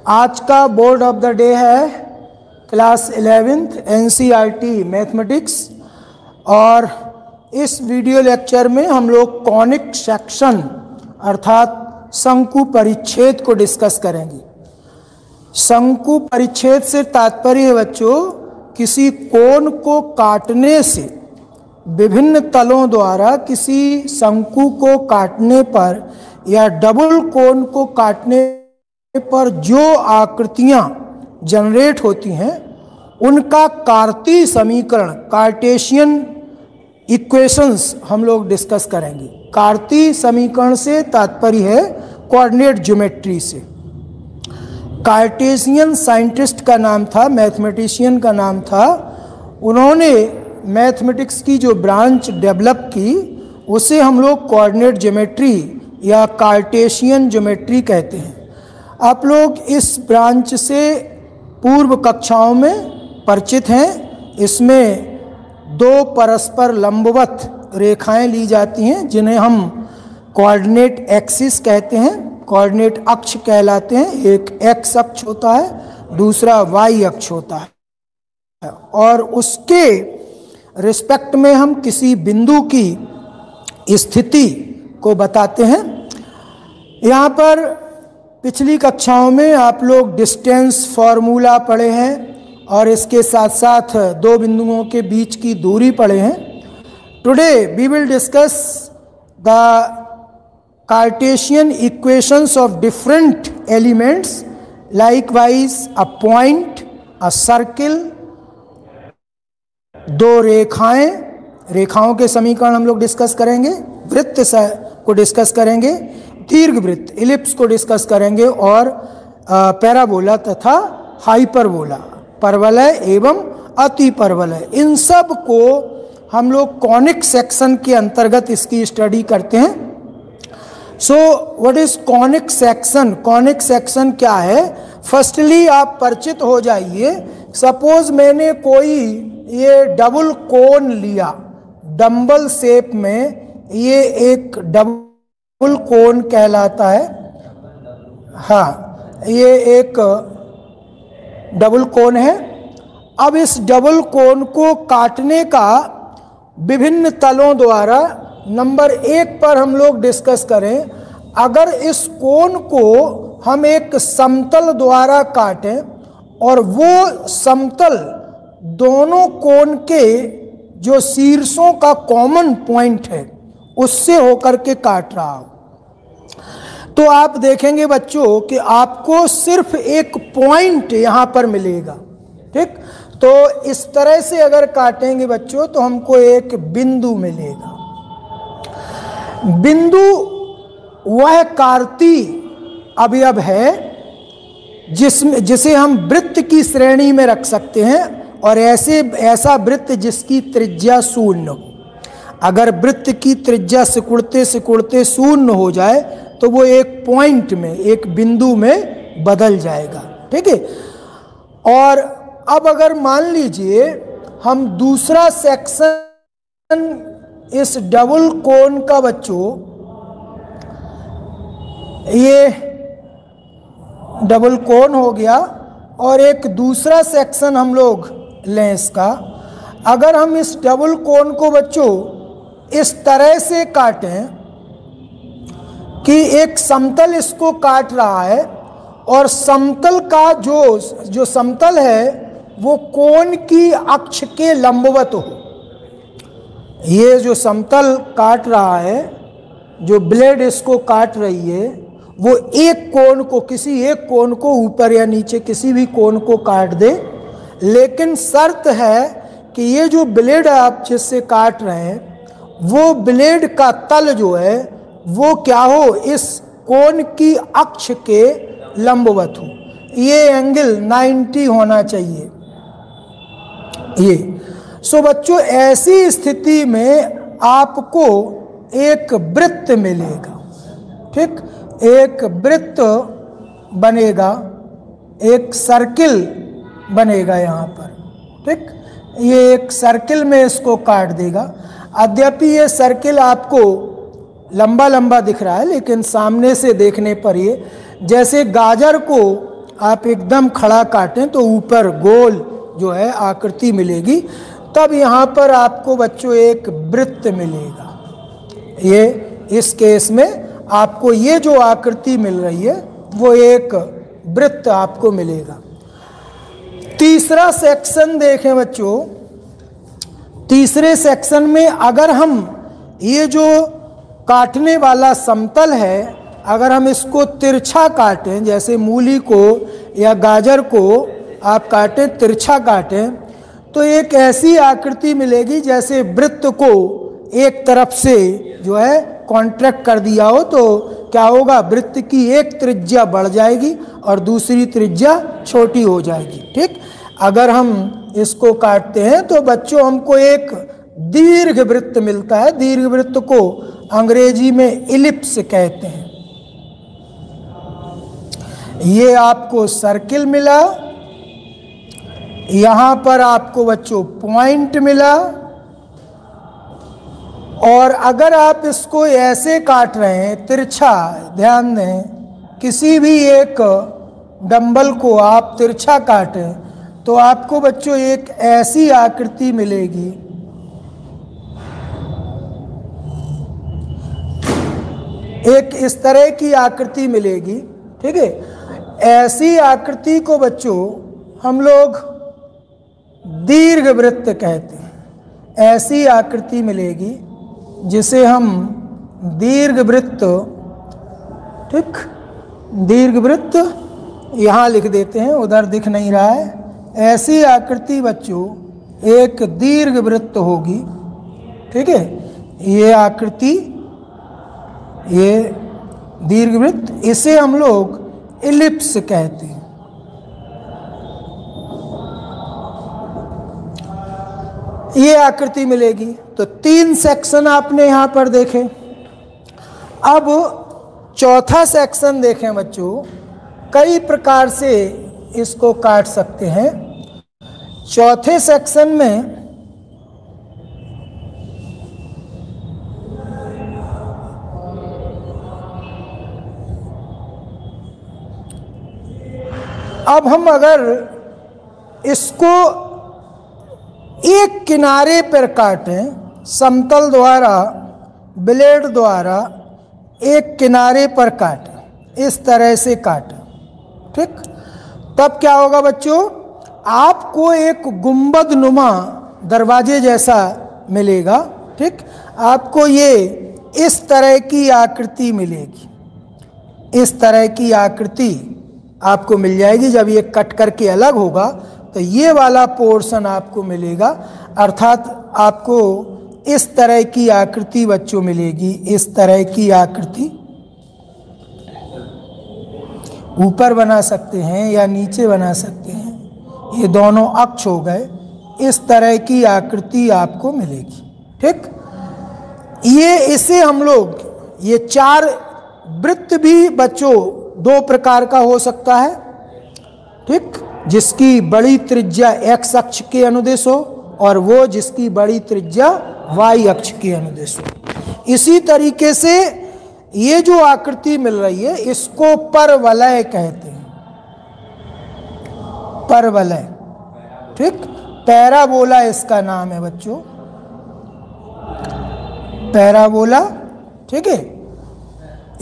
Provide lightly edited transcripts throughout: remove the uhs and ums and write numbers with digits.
आज का board of the day है क्लास 11th NCERT मैथमेटिक्स। और इस वीडियो लेक्चर में हम लोग कॉनिक सेक्शन अर्थात शंकु परिच्छेद को डिस्कस करेंगे। शंकु परिच्छेद से तात्पर्य है बच्चों किसी कोण को काटने से, विभिन्न तलों द्वारा किसी शंकु को काटने पर या डबल कोण को काटने पर जो आकृतियां जनरेट होती हैं उनका कार्तीय समीकरण, कार्टेशियन इक्वेशंस हम लोग डिस्कस करेंगे। कार्तीय समीकरण से तात्पर्य है कोऑर्डिनेट ज्योमेट्री से। कार्टेशियन साइंटिस्ट का नाम था, मैथमेटिशियन का नाम था। उन्होंने मैथमेटिक्स की जो ब्रांच डेवलप की उसे हम लोग कोऑर्डिनेट ज्योमेट्री या कार्टेशियन ज्योमेट्री कहते हैं। आप लोग इस ब्रांच से पूर्व कक्षाओं में परिचित हैं। इसमें दो परस्पर लंबवत रेखाएं ली जाती हैं जिन्हें हम कोऑर्डिनेट एक्सिस कहते हैं, कोऑर्डिनेट अक्ष कहलाते हैं। एक एक्स अक्ष होता है, दूसरा वाई अक्ष होता है, और उसके रिस्पेक्ट में हम किसी बिंदु की स्थिति को बताते हैं। यहाँ पर पिछली कक्षाओं में आप लोग डिस्टेंस फॉर्मूला पढ़े हैं और इसके साथ साथ दो बिंदुओं के बीच की दूरी पढ़े हैं। Today we will discuss the Cartesian equations of different elements, likewise a point, a circle, दो रेखाएं, रेखाओं के समीकरण हम लोग डिस्कस करेंगे, वृत्त को डिस्कस करेंगे, दीर्घवृत्त इलिप्स को डिस्कस करेंगे, और पैराबोला तथा हाइपरबोला, परवलय एवं अति परवलय, इन सब को हम लोग कॉनिक सेक्शन के अंतर्गत इसकी स्टडी करते हैं। So what is conic section? Conic section क्या है? फर्स्टली आप परिचित हो जाइए। सपोज मैंने कोई ये डबल कोन लिया, डंबल शेप में, ये एक डबल कोन कहलाता है। हाँ, ये एक डबल कोन है। अब इस डबल कोन को काटने का विभिन्न तलों द्वारा नंबर 1 पर हम लोग डिस्कस करें। अगर इस कोन को हम एक समतल द्वारा काटें और वो समतल दोनों कोन के जो शीर्षों का कॉमन पॉइंट है उससे होकर के काट रहा हो, तो आप देखेंगे बच्चों कि आपको सिर्फ एक पॉइंट यहां पर मिलेगा। ठीक, तो इस तरह से अगर काटेंगे बच्चों तो हमको एक बिंदु मिलेगा। बिंदु वह कार्तीय अवयव है जिसे हम वृत्त की श्रेणी में रख सकते हैं, और ऐसा वृत्त जिसकी त्रिज्या शून्य हो। अगर वृत्त की त्रिज्या सिकुड़ते सिकुड़ते शून्य हो जाए तो वो एक पॉइंट में, एक बिंदु में बदल जाएगा। ठीक है। और अब अगर मान लीजिए हम दूसरा सेक्शन इस डबल कोन का बच्चों, ये डबल कोन हो गया, और एक दूसरा सेक्शन हम लोग लें इसका। अगर हम इस डबल कोन को बच्चों इस तरह से काटें कि एक समतल इसको काट रहा है और समतल का जो समतल है वो कोन की अक्ष के लंबवत हो। ये जो समतल काट रहा है, जो ब्लेड इसको काट रही है, वो एक कोन को, किसी एक कोन को ऊपर या नीचे किसी भी कोन को काट दे, लेकिन शर्त है कि ये जो ब्लेड आप जिससे काट रहे हैं वो ब्लेड का तल जो है वो क्या हो, इस कोन की अक्ष के लंबवत हो। ये एंगल 90 होना चाहिए ये। सो बच्चों ऐसी स्थिति में आपको एक वृत्त मिलेगा। ठीक, एक वृत्त बनेगा, एक सर्किल बनेगा यहाँ पर। ठीक, ये एक सर्किल में इसको काट देगा। अद्यपि ये सर्किल आपको लंबा लंबा दिख रहा है, लेकिन सामने से देखने पर ये जैसे गाजर को आप एकदम खड़ा काटें तो ऊपर गोल जो है आकृति मिलेगी, तब यहाँ पर आपको बच्चों एक वृत्त मिलेगा। ये इस केस में आपको ये जो आकृति मिल रही है वो एक वृत्त आपको मिलेगा। तीसरा सेक्शन देखें बच्चों, तीसरे सेक्शन में अगर हम ये जो काटने वाला समतल है, अगर हम इसको तिरछा काटें, जैसे मूली को या गाजर को आप काटें, तिरछा काटें, तो एक ऐसी आकृति मिलेगी जैसे वृत्त को एक तरफ से जो है कॉन्ट्रैक्ट कर दिया हो, तो क्या होगा, वृत्त की एक त्रिज्या बढ़ जाएगी और दूसरी त्रिज्या छोटी हो जाएगी। ठीक, अगर हम इसको काटते हैं तो बच्चों हमको एक दीर्घ वृत्त मिलता है। दीर्घ वृत्त को अंग्रेजी में इलिप्स कहते हैं। ये आपको सर्किल मिला, यहाँ पर आपको बच्चों पॉइंट मिला, और अगर आप इसको ऐसे काट रहे हैं तिरछा, ध्यान दें, किसी भी एक डंबल को आप तिरछा काटें तो आपको बच्चों एक ऐसी आकृति मिलेगी, एक इस तरह की आकृति मिलेगी। ठीक है, ऐसी आकृति को बच्चों हम लोग दीर्घ वृत्त कहते हैं। ऐसी आकृति मिलेगी जिसे हम दीर्घ वृत्त, ठीक, दीर्घ वृत्त यहाँ लिख देते हैं, उधर दिख नहीं रहा है। ऐसी आकृति बच्चों एक दीर्घ वृत्त होगी। ठीक है, ये आकृति, ये दीर्घ वृत्त, इसे हम लोग इलिप्स कहते हैं। ये आकृति मिलेगी। तो 3 सेक्शन आपने यहाँ पर देखे। अब चौथा सेक्शन देखें बच्चों, कई प्रकार से इसको काट सकते हैं। चौथे सेक्शन में अब हम अगर इसको एक किनारे पर काटें, समतल द्वारा, ब्लेड द्वारा एक किनारे पर काटें, इस तरह से काटें, ठीक, तब क्या होगा बच्चों, आपको एक गुंबद नुमा दरवाजे जैसा मिलेगा। ठीक, आपको ये इस तरह की आकृति मिलेगी, इस तरह की आकृति आपको मिल जाएगी। जब ये कट करके अलग होगा तो ये वाला पोर्शन आपको मिलेगा, अर्थात आपको इस तरह की आकृति बच्चों मिलेगी। इस तरह की आकृति ऊपर बना सकते हैं या नीचे बना सकते हैं, ये दोनों अक्ष हो गए। इस तरह की आकृति आपको मिलेगी। ठीक, ये इसे हम लोग, ये 4 वृत्त भी बच्चों 2 प्रकार का हो सकता है। ठीक, जिसकी बड़ी त्रिज्या x अक्ष के अनुदिश हो और वो जिसकी बड़ी त्रिज्या y अक्ष के अनुदिश हो। इसी तरीके से ये जो आकृति मिल रही है इसको परवलय कहते हैं, परवलय। ठीक, पैराबोला इसका नाम है बच्चों, पैराबोला। ठीक है,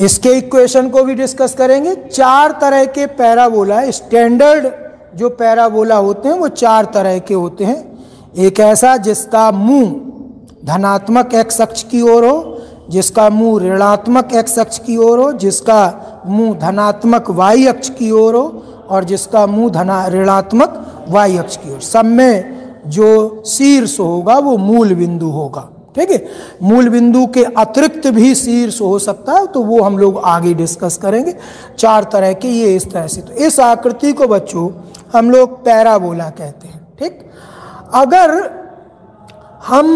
इसके इक्वेशन को भी डिस्कस करेंगे। 4 तरह के पैराबोला, स्टैंडर्ड जो पैराबोला होते हैं वो 4 तरह के होते हैं। एक ऐसा जिसका मुंह धनात्मक x अक्ष की ओर हो, जिसका मुंह ऋणात्मक x अक्ष की ओर हो, जिसका मुंह धनात्मक y अक्ष की ओर हो और जिसका मुंह ऋणात्मक y अक्ष की ओर। सब में जो शीर्ष होगा वो मूल बिंदु होगा। ठीक है, मूल बिंदु के अतिरिक्त भी शीर्ष हो सकता है, तो वो हम लोग आगे डिस्कस करेंगे। 4 तरह के ये इस तरह से। तो इस आकृति को बच्चों हम लोग पैराबोला कहते हैं। ठीक, अगर हम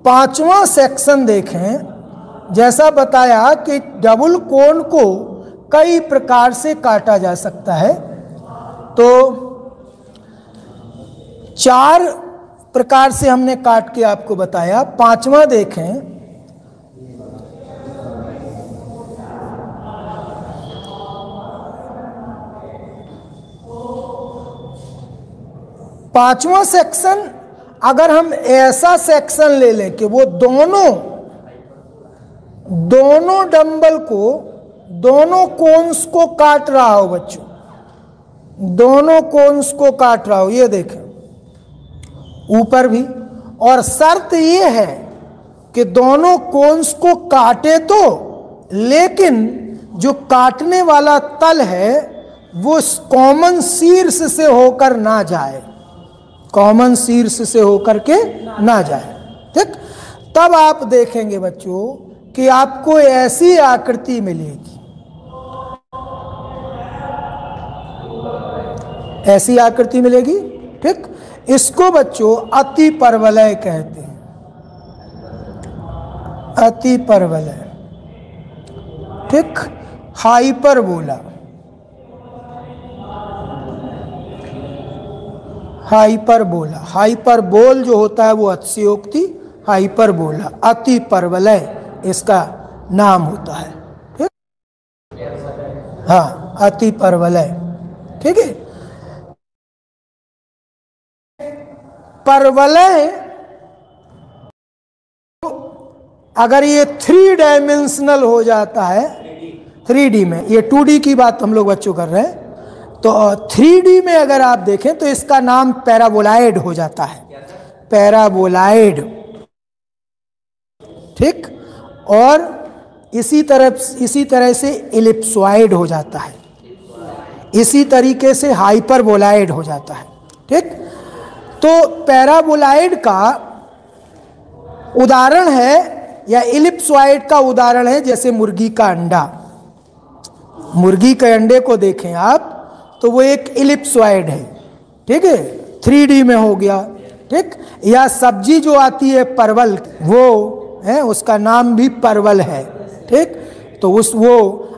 5वां सेक्शन देखें, जैसा बताया कि डबल कोण को कई प्रकार से काटा जा सकता है, तो 4 प्रकार से हमने काट के आपको बताया। 5वां देखें, पांचवा सेक्शन, अगर हम ऐसा सेक्शन ले लें कि वो दोनों डंबल को, दोनों कोन्स को काट रहा हो बच्चों, दोनों कोन्स को काट रहा हो, ये देखें ऊपर भी, और शर्त ये है कि दोनों कोन्स को काटे तो, लेकिन जो काटने वाला तल है वो कॉमन शीर्ष से होकर ना जाए, कॉमन शीर्ष से होकर के ना जाए। ठीक, तब आप देखेंगे बच्चों कि आपको ऐसी आकृति मिलेगी, ऐसी आकृति मिलेगी। ठीक, इसको बच्चों अति परवलय कहते हैं, अति परवलय। ठीक, हाइपरबोला, हाइपरबोला, हाइपरबोल जो होता है वो अतिशयोक्ति, हाइपरबोला अति परवलय इसका नाम होता है। ठीक, हाँ अति परवलय। ठीक है, परवलय अगर ये 3 डायमेंशनल हो जाता है, 3D में, ये 2D की बात हम लोग बच्चों कर रहे हैं, तो 3D में अगर आप देखें तो इसका नाम पैराबोलाइड हो जाता है, पैराबोलाइड। ठीक, और इसी तरह से इलिप्सॉइड हो जाता है, इसी तरीके से हाइपरबोलाइड हो जाता है। ठीक, तो पैराबोलाइड का उदाहरण है या इलिप्सॉइड का उदाहरण है जैसे मुर्गी का अंडा, मुर्गी के अंडे को देखें आप तो वो एक इलिप्सॉइड है। ठीक है, 3D में हो गया। ठीक, या सब्जी जो आती है परवल, वो है उसका नाम भी परवल है। ठीक, तो वो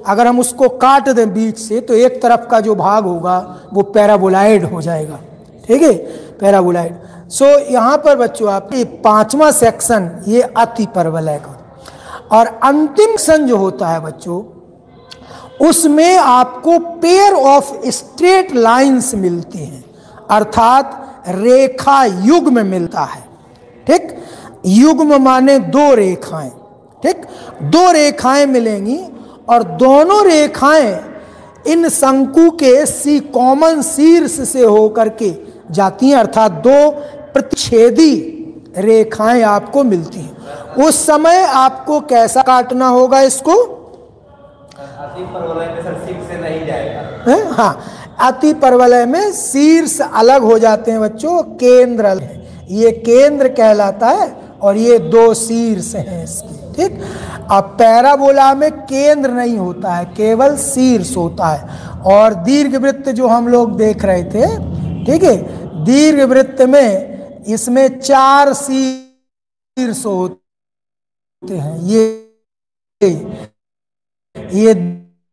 अगर हम उसको काट दें बीच से तो एक तरफ का जो भाग होगा वो पैराबोलाइड हो जाएगा। ठीक है, पैराबोलाइड। सो यहाँ पर बच्चों आप पांचवा सेक्शन ये अति परवलय का, और अंतिम सेक्शन जो होता है बच्चों उसमें आपको पेयर ऑफ स्ट्रेट लाइंस मिलती हैं, अर्थात रेखा युग्म मिलता है। ठीक, युग्म माने 2 रेखाएं। ठीक, 2 रेखाएं मिलेंगी और दोनों रेखाएं इन शंकु के कॉमन शीर्ष से होकर के जाती हैं, अर्थात 2 प्रतिच्छेदी रेखाएं आपको मिलती हैं। उस समय आपको कैसा काटना होगा इसको? अति परवलय में सर शीर्ष से नहीं जाएगा। हाँ, अति परवलय में शीर्ष अलग हो जाते हैं बच्चों, केंद्र अलग है, ये केंद्र कहलाता है और ये 2 शीर्ष हैं इसके। ठीक, अब पैराबोला में केंद्र नहीं होता है, केवल शीर्ष होता है। और दीर्घवृत्त जो हम लोग देख रहे थे, ठीक है, दीर्घवृत्त में इसमें 4 शीर्ष होते हैं, ये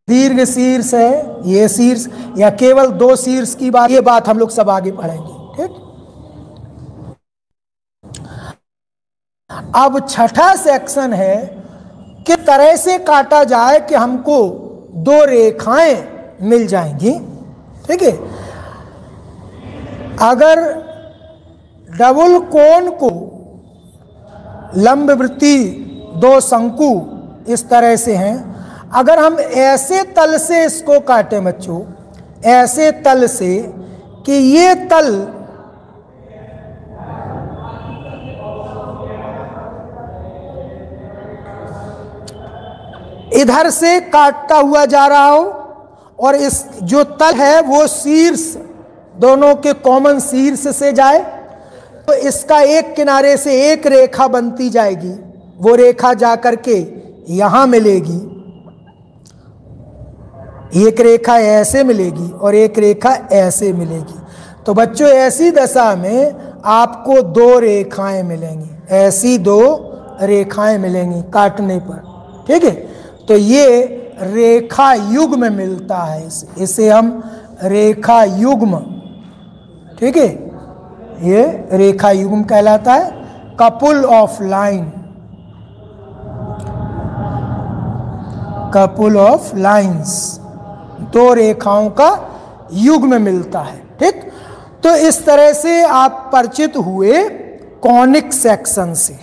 दीर्घ शीर्ष है, ये शीर्ष, या केवल 2 शीर्ष की बात, ये बात हम लोग सब आगे पढ़ेंगे। ठीक, अब छठा सेक्शन है किस तरह से काटा जाए कि हमको 2 रेखाएं मिल जाएंगी। ठीक है, अगर डबल कोन को लंबवृत्ति 2 शंकु इस तरह से हैं, अगर हम ऐसे तल से इसको काटें बच्चों, ऐसे तल से कि ये तल इधर से काटता हुआ जा रहा हो और इस जो तल है वो शीर्ष दोनों के कॉमन शीर्ष से जाए, तो इसका एक किनारे से एक रेखा बनती जाएगी, वो रेखा जाकर के यहां मिलेगी, एक रेखा ऐसे मिलेगी और एक रेखा ऐसे मिलेगी। तो बच्चों ऐसी दशा में आपको 2 रेखाएं मिलेंगी, ऐसी 2 रेखाएं मिलेंगी काटने पर। ठीक है, तो ये रेखा युग्म मिलता है, इसे हम रेखा युग्म, ठीक है, ये रेखा युग्म कहलाता है। Couple of line, couple of lines, 2 रेखाओं का युग्म मिलता है। ठीक, तो इस तरह से आप परिचित हुए कॉनिक सेक्शन से।